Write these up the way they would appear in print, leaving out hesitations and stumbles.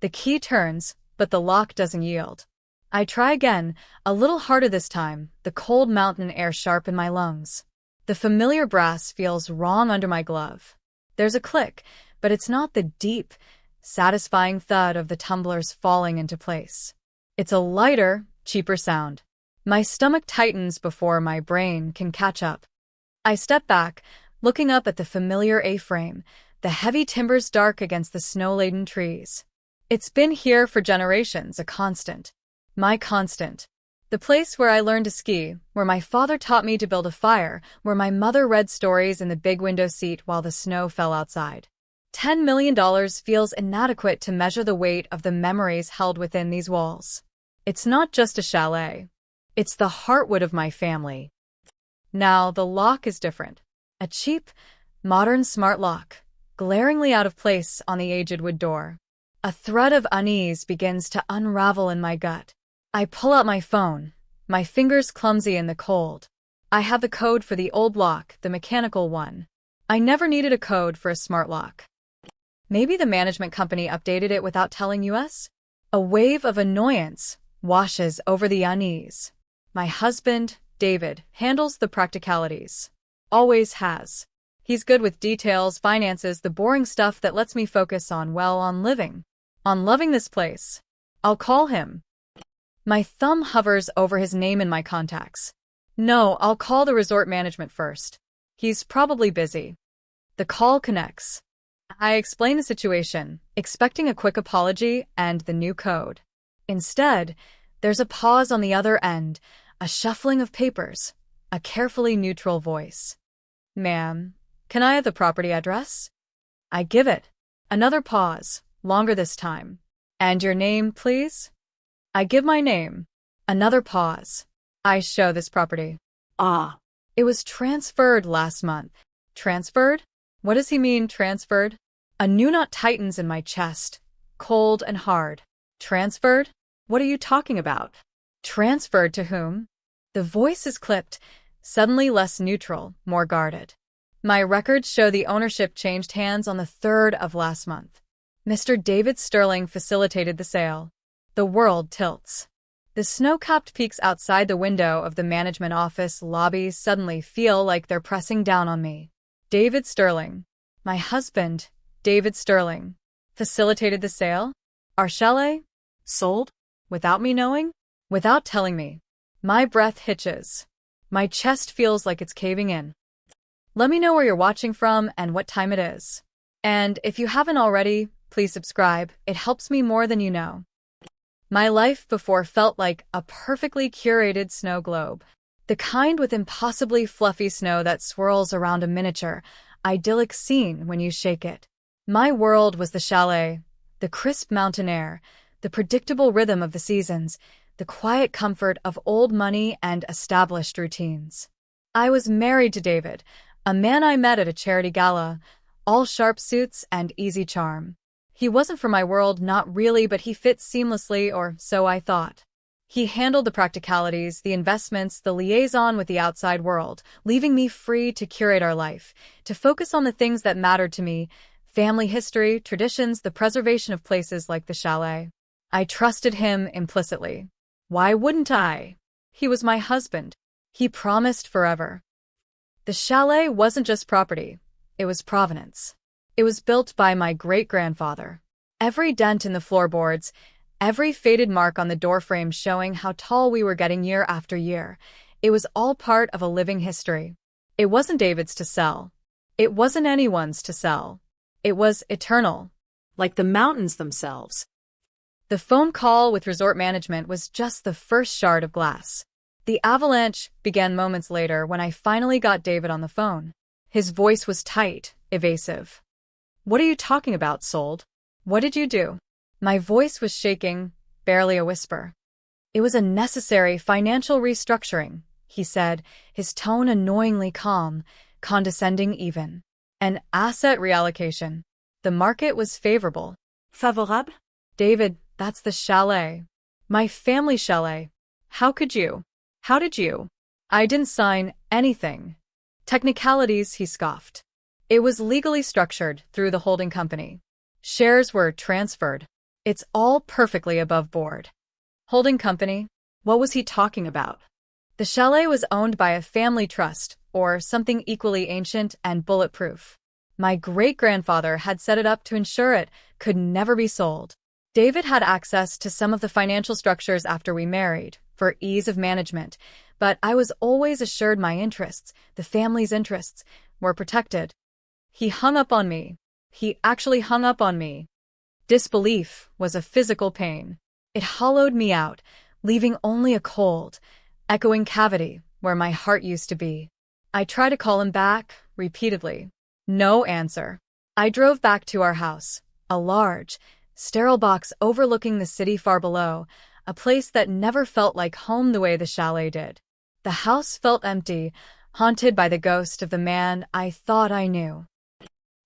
The key turns, but the lock doesn't yield. I try again, a little harder this time, the cold mountain air sharp in my lungs. The familiar brass feels wrong under my glove. There's a click, but it's not the deep, satisfying thud of the tumblers falling into place. It's a lighter, cheaper sound. My stomach tightens before my brain can catch up. I step back, looking up at the familiar A-frame, the heavy timbers dark against the snow-laden trees. It's been here for generations, a constant. My constant. The place where I learned to ski, where my father taught me to build a fire, where my mother read stories in the big window seat while the snow fell outside. $10 million feels inadequate to measure the weight of the memories held within these walls. It's not just a chalet. It's the heartwood of my family. Now, the lock is different. A cheap, modern smart lock, glaringly out of place on the aged wood door. A thread of unease begins to unravel in my gut. I pull out my phone, my fingers clumsy in the cold. I have the code for the old lock, the mechanical one. I never needed a code for a smart lock. Maybe the management company updated it without telling us? A wave of annoyance washes over the unease. My husband, David, handles the practicalities. Always has. He's good with details, finances, the boring stuff that lets me focus on living. On loving this place. I'll call him. My thumb hovers over his name in my contacts. No, I'll call the resort management first. He's probably busy. The call connects. I explain the situation, expecting a quick apology and the new code. Instead, there's a pause on the other end, a shuffling of papers, a carefully neutral voice. Ma'am, can I have the property address? I give it. Another pause, longer this time. And your name, please? I give my name. Another pause. I show this property. Ah. It was transferred last month. Transferred? What does he mean, transferred? A new knot tightens in my chest, cold and hard. Transferred? What are you talking about? Transferred to whom? The voice is clipped, suddenly less neutral, more guarded. My records show the ownership changed hands on the 3rd of last month. Mr. David Sterling facilitated the sale. The world tilts. The snow-capped peaks outside the window of the management office lobbies suddenly feel like they're pressing down on me. David Sterling. My husband, David Sterling. Facilitated the sale? Our chalet? Sold? Without me knowing? Without telling me. My breath hitches. My chest feels like it's caving in. Let me know where you're watching from and what time it is. And if you haven't already, please subscribe. It helps me more than you know. My life before felt like a perfectly curated snow globe. The kind with impossibly fluffy snow that swirls around a miniature, idyllic scene when you shake it. My world was the chalet, the crisp mountain air, the predictable rhythm of the seasons, the quiet comfort of old money and established routines. I was married to David, a man I met at a charity gala, all sharp suits and easy charm. He wasn't for my world, not really, but he fit seamlessly, or so I thought. He handled the practicalities, the investments, the liaison with the outside world, leaving me free to curate our life, to focus on the things that mattered to me, family history, traditions, the preservation of places like the chalet. I trusted him implicitly. Why wouldn't I? He was my husband. He promised forever. The chalet wasn't just property. It was provenance. It was built by my great-grandfather. Every dent in the floorboards, every faded mark on the doorframe showing how tall we were getting year after year, it was all part of a living history. It wasn't David's to sell. It wasn't anyone's to sell. It was eternal. Like the mountains themselves. The phone call with resort management was just the first shard of glass. The avalanche began moments later when I finally got David on the phone. His voice was tight, evasive. What are you talking about, sold? What did you do? My voice was shaking, barely a whisper. It was a necessary financial restructuring, he said, his tone annoyingly calm, condescending even. An asset reallocation. The market was favorable. Favorable? David, that's the chalet. My family chalet. How could you? How did you? I didn't sign anything. Technicalities, he scoffed. It was legally structured through the holding company. Shares were transferred. It's all perfectly above board. Holding company? What was he talking about? The chalet was owned by a family trust, or something equally ancient and bulletproof. My great-grandfather had set it up to ensure it could never be sold. David had access to some of the financial structures after we married, for ease of management, but I was always assured my interests, the family's interests, were protected. He hung up on me. He actually hung up on me. Disbelief was a physical pain. It hollowed me out, leaving only a cold, echoing cavity where my heart used to be. I tried to call him back, repeatedly. No answer. I drove back to our house, a large, sterile box overlooking the city far below, a place that never felt like home the way the chalet did. The house felt empty, haunted by the ghost of the man I thought I knew.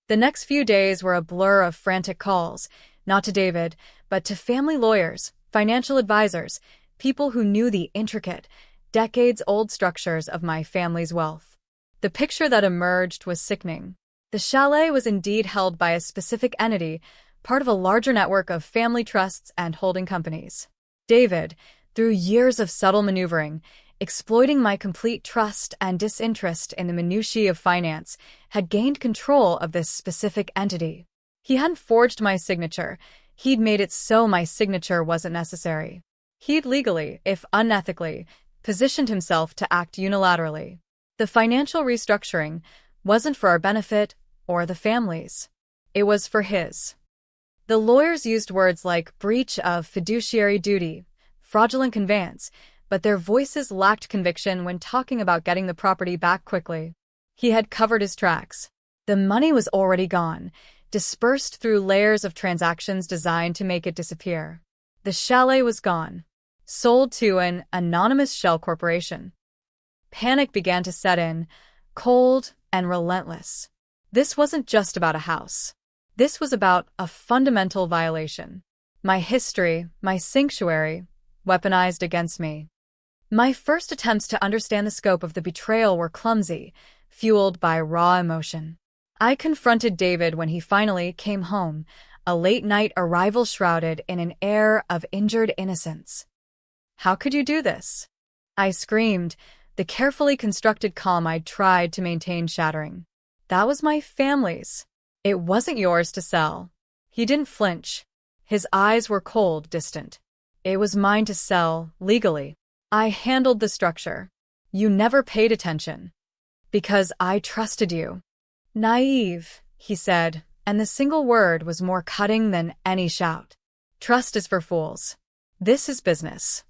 The next few days were a blur of frantic calls, not to David, but to family lawyers, financial advisors, people who knew the intricate, decades-old structures of my family's wealth. The picture that emerged was sickening. The chalet was indeed held by a specific entity, part of a larger network of family trusts and holding companies. David, through years of subtle maneuvering, exploiting my complete trust and disinterest in the minutiae of finance, had gained control of this specific entity. He hadn't forged my signature. He'd made it so my signature wasn't necessary. He'd legally, if unethically, positioned himself to act unilaterally. The financial restructuring wasn't for our benefit or the family's. It was for his. The lawyers used words like breach of fiduciary duty, fraudulent conveyance, but their voices lacked conviction when talking about getting the property back quickly. He had covered his tracks. The money was already gone, dispersed through layers of transactions designed to make it disappear. The chalet was gone, sold to an anonymous shell corporation. Panic began to set in, cold and relentless. This wasn't just about a house. This was about a fundamental violation. My history, my sanctuary, weaponized against me. My first attempts to understand the scope of the betrayal were clumsy, fueled by raw emotion. I confronted David when he finally came home, a late-night arrival shrouded in an air of injured innocence. "How could you do this?" I screamed, the carefully constructed calm I'd tried to maintain shattering. "That was my family's. It wasn't yours to sell." He didn't flinch. His eyes were cold, distant. "It was mine to sell, legally. I handled the structure. You never paid attention. Because I trusted you." "Naive," he said, and the single word was more cutting than any shout. "Trust is for fools. This is business."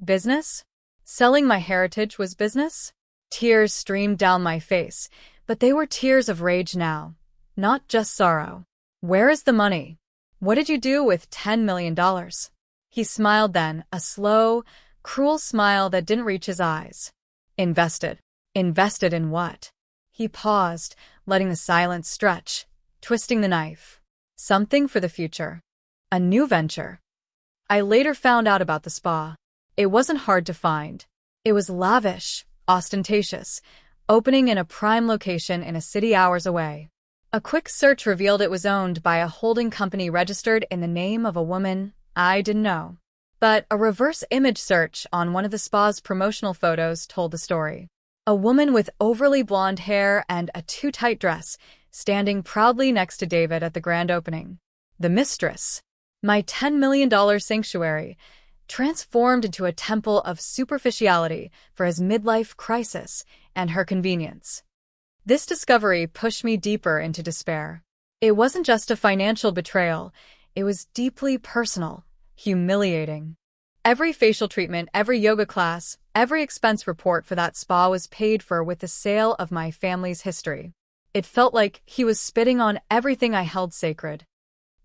Business? Selling my heritage was business? Tears streamed down my face, but they were tears of rage now, not just sorrow. "Where is the money? What did you do with $10 million? He smiled then, a slow, cruel smile that didn't reach his eyes. "Invested." "Invested in what?" He paused, letting the silence stretch, twisting the knife. "Something for the future. A new venture." I later found out about the spa. It wasn't hard to find. It was lavish, ostentatious, opening in a prime location in a city hours away. A quick search revealed it was owned by a holding company registered in the name of a woman I didn't know. But a reverse image search on one of the spa's promotional photos told the story. A woman with overly blonde hair and a too-tight dress, standing proudly next to David at the grand opening. The Mistress, my $10 million sanctuary, transformed into a temple of superficiality for his midlife crisis and her convenience. This discovery pushed me deeper into despair. It wasn't just a financial betrayal, it was deeply personal, humiliating. Every facial treatment, every yoga class, every expense report for that spa was paid for with the sale of my family's history. It felt like he was spitting on everything I held sacred.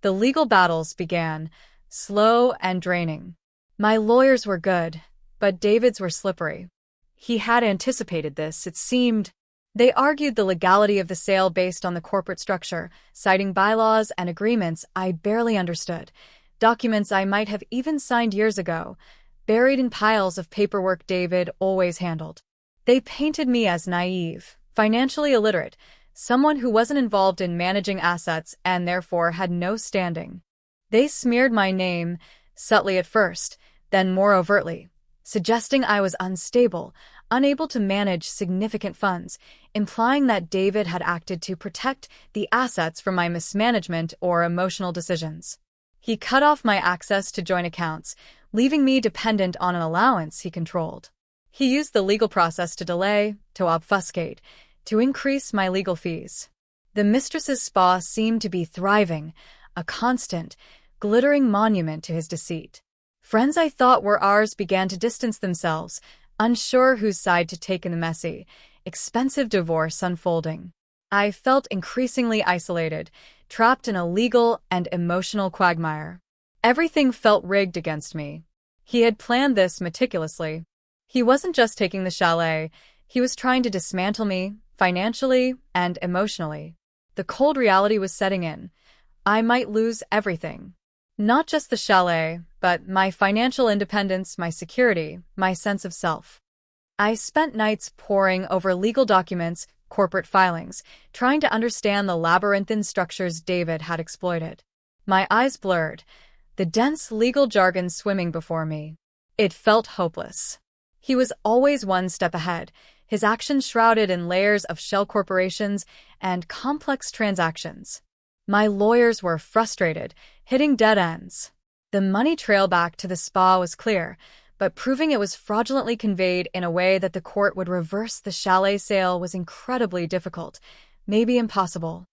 The legal battles began, slow and draining. My lawyers were good, but David's were slippery. He had anticipated this, it seemed. They argued the legality of the sale based on the corporate structure, citing bylaws and agreements I barely understood, documents I might have even signed years ago, buried in piles of paperwork David always handled. They painted me as naive, financially illiterate, someone who wasn't involved in managing assets and therefore had no standing. They smeared my name, subtly at first, then more overtly, suggesting I was unstable, unable to manage significant funds, implying that David had acted to protect the assets from my mismanagement or emotional decisions. He cut off my access to joint accounts, leaving me dependent on an allowance he controlled. He used the legal process to delay, to obfuscate, to increase my legal fees. The Mistress's spa seemed to be thriving, a constant, glittering monument to his deceit. Friends I thought were ours began to distance themselves, unsure whose side to take in the messy, expensive divorce unfolding. I felt increasingly isolated, trapped in a legal and emotional quagmire. Everything felt rigged against me. He had planned this meticulously. He wasn't just taking the chalet, he was trying to dismantle me, financially and emotionally. The cold reality was setting in. I might lose everything. Not just the chalet, but my financial independence, my security, my sense of self. I spent nights poring over legal documents, corporate filings, trying to understand the labyrinthine structures David had exploited. My eyes blurred, the dense legal jargon swimming before me. It felt hopeless. He was always one step ahead, his actions shrouded in layers of shell corporations and complex transactions. My lawyers were frustrated, hitting dead ends. The money trail back to the spa was clear, but proving it was fraudulently conveyed in a way that the court would reverse the chalet sale was incredibly difficult, maybe impossible.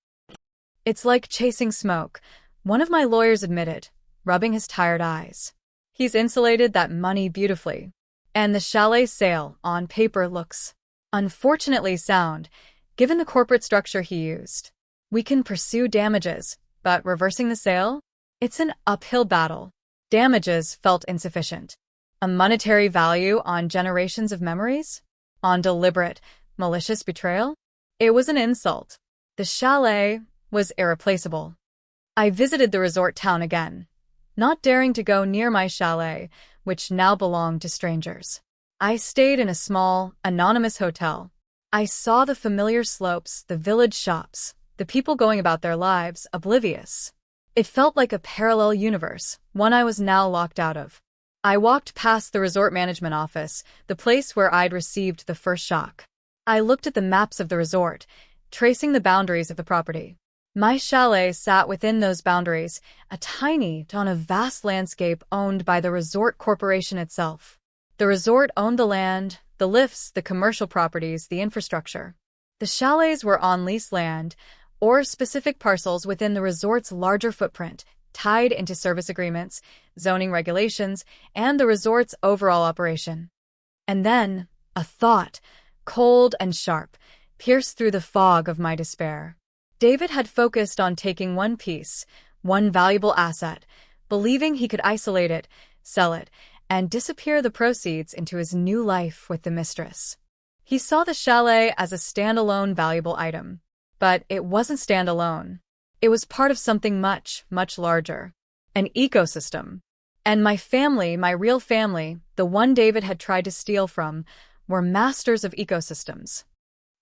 It's like chasing smoke, one of my lawyers admitted, rubbing his tired eyes. He's insulated that money beautifully. And the chalet sale, on paper, looks unfortunately sound, given the corporate structure he used. We can pursue damages, but reversing the sale? It's an uphill battle. Damages felt insufficient. A monetary value on generations of memories? On deliberate, malicious betrayal? It was an insult. The chalet was irreplaceable. I visited the resort town again, not daring to go near my chalet, which now belonged to strangers. I stayed in a small, anonymous hotel. I saw the familiar slopes, the village shops, the people going about their lives, oblivious. It felt like a parallel universe, one I was now locked out of. I walked past the resort management office, the place where I'd received the first shock. I looked at the maps of the resort, tracing the boundaries of the property. My chalet sat within those boundaries, a tiny dot on a vast landscape owned by the resort corporation itself. The resort owned the land, the lifts, the commercial properties, the infrastructure. The chalets were on leased land, or specific parcels within the resort's larger footprint, tied into service agreements, zoning regulations, and the resort's overall operation. And then, a thought, cold and sharp, pierced through the fog of my despair. David had focused on taking one piece, one valuable asset, believing he could isolate it, sell it, and disappear the proceeds into his new life with the Mistress. He saw the chalet as a standalone valuable item. But it wasn't standalone. It was part of something much, much larger. An ecosystem. And my family, my real family, the one David had tried to steal from, were masters of ecosystems.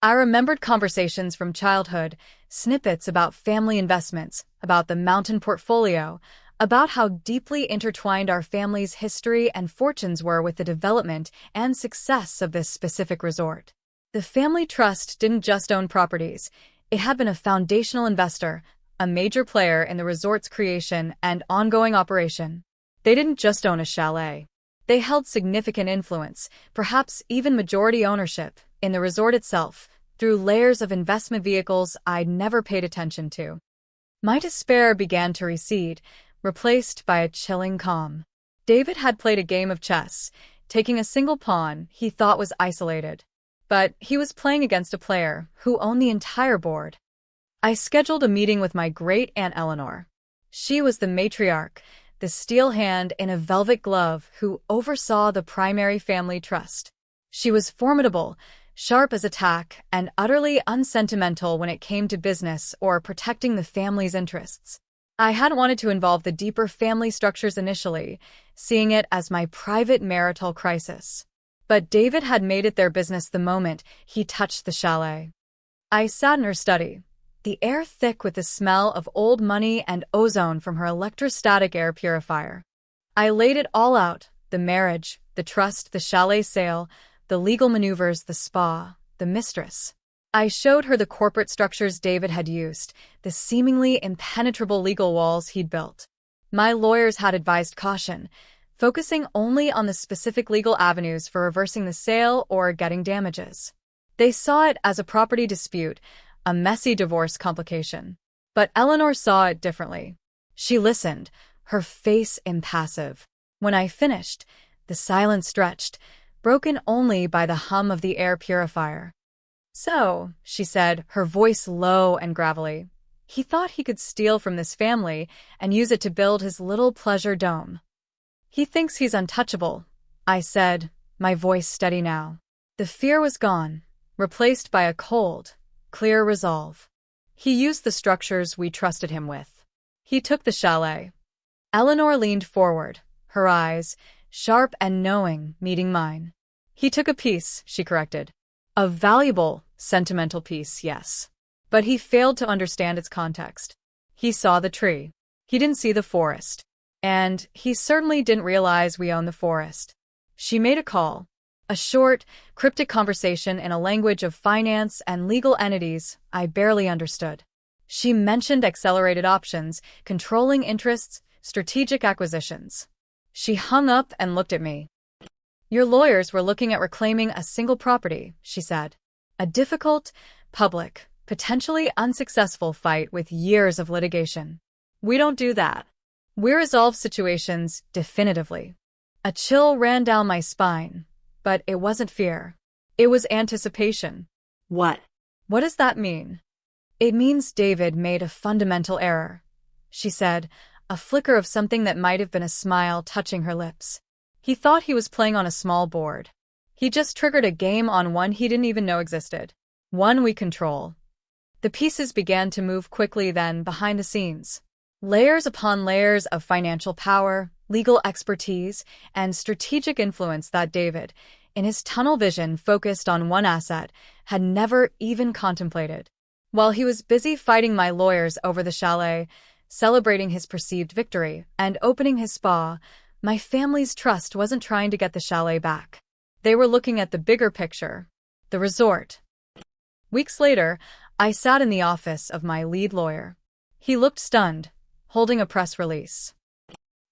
I remembered conversations from childhood, snippets about family investments, about the mountain portfolio, about how deeply intertwined our family's history and fortunes were with the development and success of this specific resort. The family trust didn't just own properties. It had been a foundational investor, a major player in the resort's creation and ongoing operation. They didn't just own a chalet. They held significant influence, perhaps even majority ownership, in the resort itself, through layers of investment vehicles I'd never paid attention to. My despair began to recede, replaced by a chilling calm. David had played a game of chess, taking a single pawn he thought was isolated. But he was playing against a player who owned the entire board. I scheduled a meeting with my great-aunt Eleanor. She was the matriarch, the steel hand in a velvet glove who oversaw the primary family trust. She was formidable, sharp as a tack, and utterly unsentimental when it came to business or protecting the family's interests. I hadn't wanted to involve the deeper family structures initially, seeing it as my private marital crisis. But David had made it their business the moment he touched the chalet. I sat in her study, the air thick with the smell of old money and ozone from her electrostatic air purifier. I laid it all out: the marriage, the trust, the chalet sale, the legal maneuvers, the spa, the mistress. I showed her the corporate structures David had used, the seemingly impenetrable legal walls he'd built. My lawyers had advised caution, focusing only on the specific legal avenues for reversing the sale or getting damages. They saw it as a property dispute, a messy divorce complication. But Eleanor saw it differently. She listened, her face impassive. When I finished, the silence stretched, broken only by the hum of the air purifier. "So," she said, her voice low and gravelly, "he thought he could steal from this family and use it to build his little pleasure dome. He thinks he's untouchable," I said, my voice steady now. The fear was gone, replaced by a cold, clear resolve. He used the structures we trusted him with. He took the chalet. Eleanor leaned forward, her eyes, sharp and knowing, meeting mine. "He took a piece," she corrected. "A valuable, sentimental piece, yes. But he failed to understand its context. He saw the tree. He didn't see the forest. And he certainly didn't realize we own the forest." She made a call. A short, cryptic conversation in a language of finance and legal entities I barely understood. She mentioned accelerated options, controlling interests, strategic acquisitions. She hung up and looked at me. "Your lawyers were looking at reclaiming a single property," she said. "A difficult, public, potentially unsuccessful fight with years of litigation. We don't do that. We resolve situations definitively." A chill ran down my spine, but it wasn't fear. It was anticipation. "What?" "What does that mean?" "It means David made a fundamental error," she said, a flicker of something that might have been a smile touching her lips. "He thought he was playing on a small board. He just triggered a game on one he didn't even know existed. One we control." The pieces began to move quickly then behind the scenes. Layers upon layers of financial power, legal expertise, and strategic influence that David, in his tunnel vision focused on one asset, had never even contemplated. While he was busy fighting my lawyers over the chalet, celebrating his perceived victory, and opening his spa, my family's trust wasn't trying to get the chalet back. They were looking at the bigger picture, the resort. Weeks later, I sat in the office of my lead lawyer. He looked stunned, holding a press release.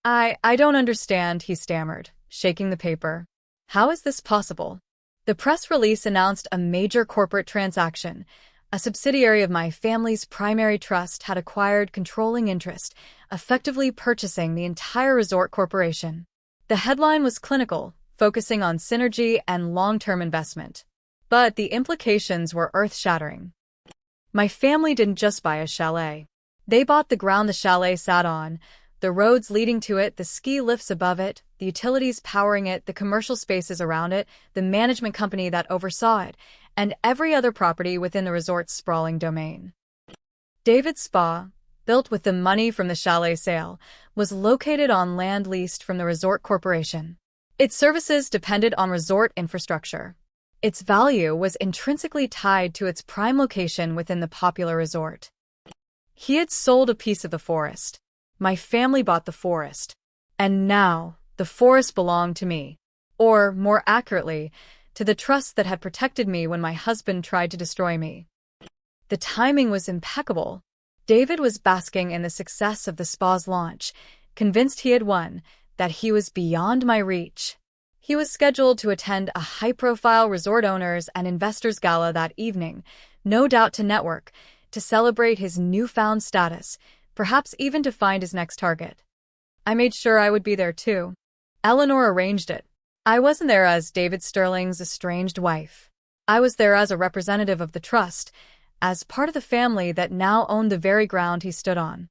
I don't understand," he stammered, shaking the paper. "How is this possible?" The press release announced a major corporate transaction. A subsidiary of my family's primary trust had acquired controlling interest, effectively purchasing the entire resort corporation. The headline was clinical, focusing on synergy and long-term investment. But the implications were earth-shattering. My family didn't just buy a chalet. They bought the ground the chalet sat on, the roads leading to it, the ski lifts above it, the utilities powering it, the commercial spaces around it, the management company that oversaw it, and every other property within the resort's sprawling domain. David's Spa, built with the money from the chalet sale, was located on land leased from the resort corporation. Its services depended on resort infrastructure. Its value was intrinsically tied to its prime location within the popular resort. He had sold a piece of the forest. My family bought the forest. And now, the forest belonged to me. Or, more accurately, to the trust that had protected me when my husband tried to destroy me. The timing was impeccable. David was basking in the success of the spa's launch, convinced he had won, that he was beyond my reach. He was scheduled to attend a high-profile resort owners and investors gala that evening, no doubt to network, to celebrate his newfound status, perhaps even to find his next target. I made sure I would be there too. Eleanor arranged it. I wasn't there as David Sterling's estranged wife. I was there as a representative of the trust, as part of the family that now owned the very ground he stood on.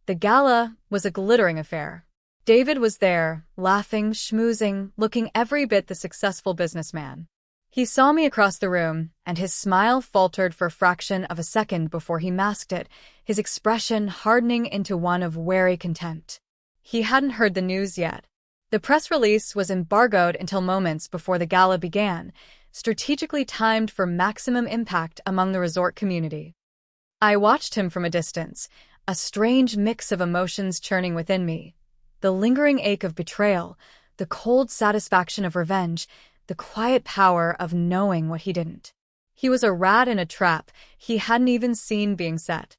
The gala was a glittering affair. David was there, laughing, schmoozing, looking every bit the successful businessman. He saw me across the room, and his smile faltered for a fraction of a second before he masked it, his expression hardening into one of wary contempt. He hadn't heard the news yet. The press release was embargoed until moments before the gala began, strategically timed for maximum impact among the resort community. I watched him from a distance, a strange mix of emotions churning within me. The lingering ache of betrayal, the cold satisfaction of revenge, the quiet power of knowing what he didn't. He was a rat in a trap he hadn't even seen being set.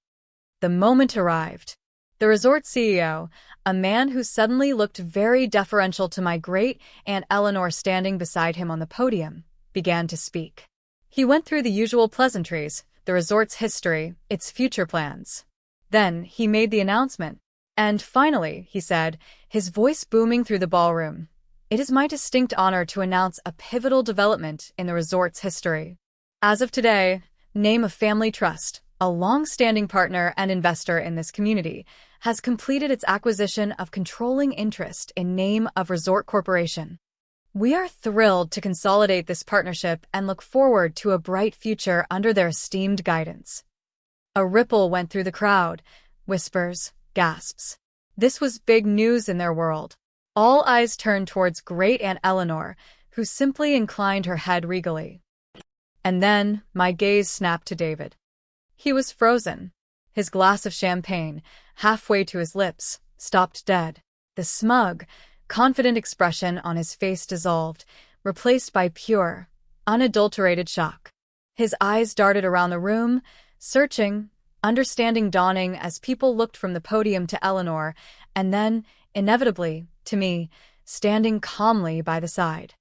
The moment arrived. The resort CEO, a man who suddenly looked very deferential to my great-aunt Eleanor standing beside him on the podium, began to speak. He went through the usual pleasantries, the resort's history, its future plans. Then he made the announcement. And finally, he said, his voice booming through the ballroom, "It is my distinct honor to announce a pivotal development in the resort's history. As of today, Name of Family Trust, a long-standing partner and investor in this community, has completed its acquisition of controlling interest in Name of Resort Corporation. We are thrilled to consolidate this partnership and look forward to a bright future under their esteemed guidance." A ripple went through the crowd, whispers, gasps. This was big news in their world. All eyes turned towards great-aunt Eleanor, who simply inclined her head regally. And then my gaze snapped to David. He was frozen. His glass of champagne, halfway to his lips, stopped dead. The smug, confident expression on his face dissolved, replaced by pure, unadulterated shock. His eyes darted around the room, searching, understanding dawning as people looked from the podium to Eleanor, and then, inevitably, to me, standing calmly by the side.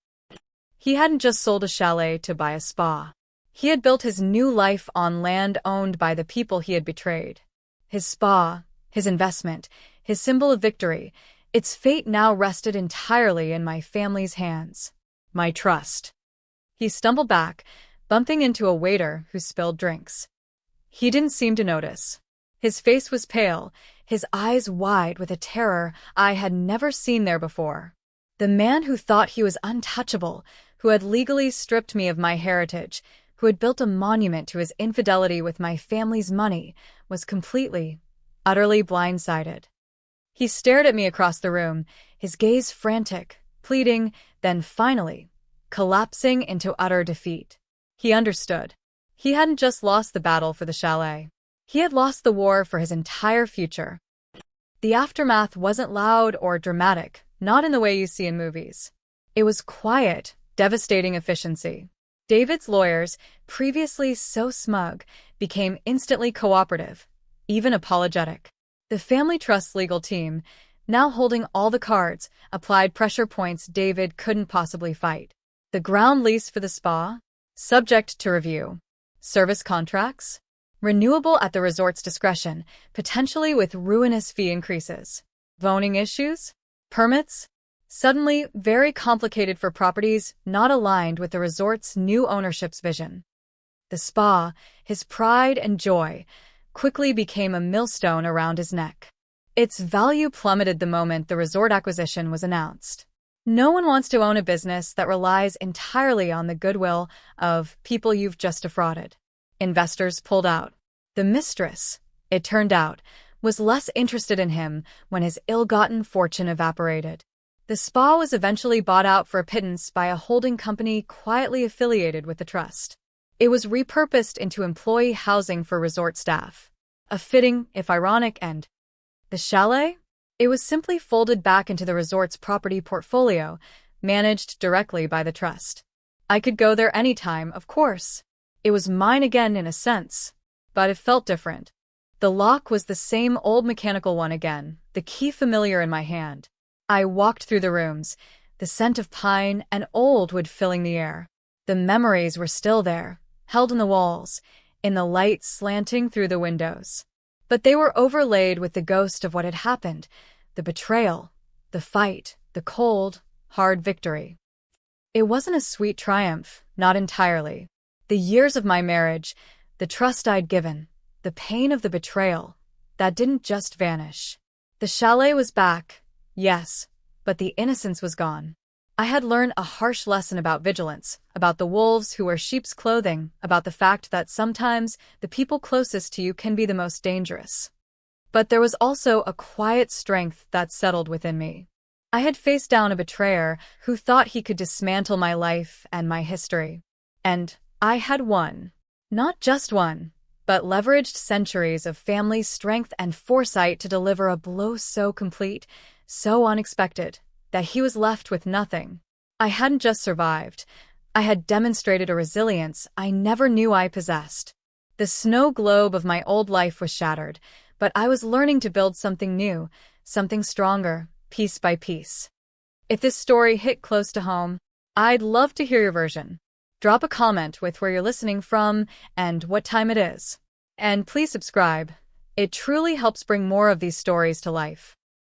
He hadn't just sold a chalet to buy a spa. He had built his new life on land owned by the people he had betrayed. His spa, his investment, his symbol of victory, its fate now rested entirely in my family's hands. My trust. He stumbled back, bumping into a waiter who spilled drinks. He didn't seem to notice. His face was pale, his eyes wide with a terror I had never seen there before. The man who thought he was untouchable, who had legally stripped me of my heritage, who had built a monument to his infidelity with my family's money, was completely, utterly blindsided. He stared at me across the room, his gaze frantic, pleading, then finally, collapsing into utter defeat. He understood. He hadn't just lost the battle for the chalet. He had lost the war for his entire future. The aftermath wasn't loud or dramatic, not in the way you see in movies. It was quiet, devastating efficiency. David's lawyers, previously so smug, became instantly cooperative, even apologetic. The family trust's legal team, now holding all the cards, applied pressure points David couldn't possibly fight. The ground lease for the spa? Subject to review. Service contracts? Renewable at the resort's discretion, potentially with ruinous fee increases. Zoning issues? Permits? Suddenly very complicated for properties not aligned with the resort's new ownership's vision. The spa, his pride and joy, quickly became a millstone around his neck. Its value plummeted the moment the resort acquisition was announced. No one wants to own a business that relies entirely on the goodwill of people you've just defrauded. Investors pulled out. The Mistress, it turned out, was less interested in him when his ill-gotten fortune evaporated. The spa was eventually bought out for a pittance by a holding company quietly affiliated with the trust. It was repurposed into employee housing for resort staff. A fitting, if ironic, end. The chalet? It was simply folded back into the resort's property portfolio, managed directly by the trust. I could go there anytime, of course. It was mine again in a sense, but it felt different. The lock was the same old mechanical one again, the key familiar in my hand. I walked through the rooms, the scent of pine and old wood filling the air. The memories were still there, held in the walls, in the light slanting through the windows. But they were overlaid with the ghost of what had happened, the betrayal, the fight, the cold, hard victory. It wasn't a sweet triumph, not entirely. The years of my marriage, the trust I'd given, the pain of the betrayal, that didn't just vanish. The chalet was back, yes, but the innocence was gone. I had learned a harsh lesson about vigilance, about the wolves who wear sheep's clothing, about the fact that sometimes the people closest to you can be the most dangerous. But there was also a quiet strength that settled within me. I had faced down a betrayer who thought he could dismantle my life and my history. And I had won. Not just won, but leveraged centuries of family strength and foresight to deliver a blow so complete, so unexpected, that he was left with nothing. I hadn't just survived. I had demonstrated a resilience I never knew I possessed. The snow globe of my old life was shattered, but I was learning to build something new, something stronger, piece by piece. If this story hit close to home, I'd love to hear your version. Drop a comment with where you're listening from and what time it is. And please subscribe. It truly helps bring more of these stories to life.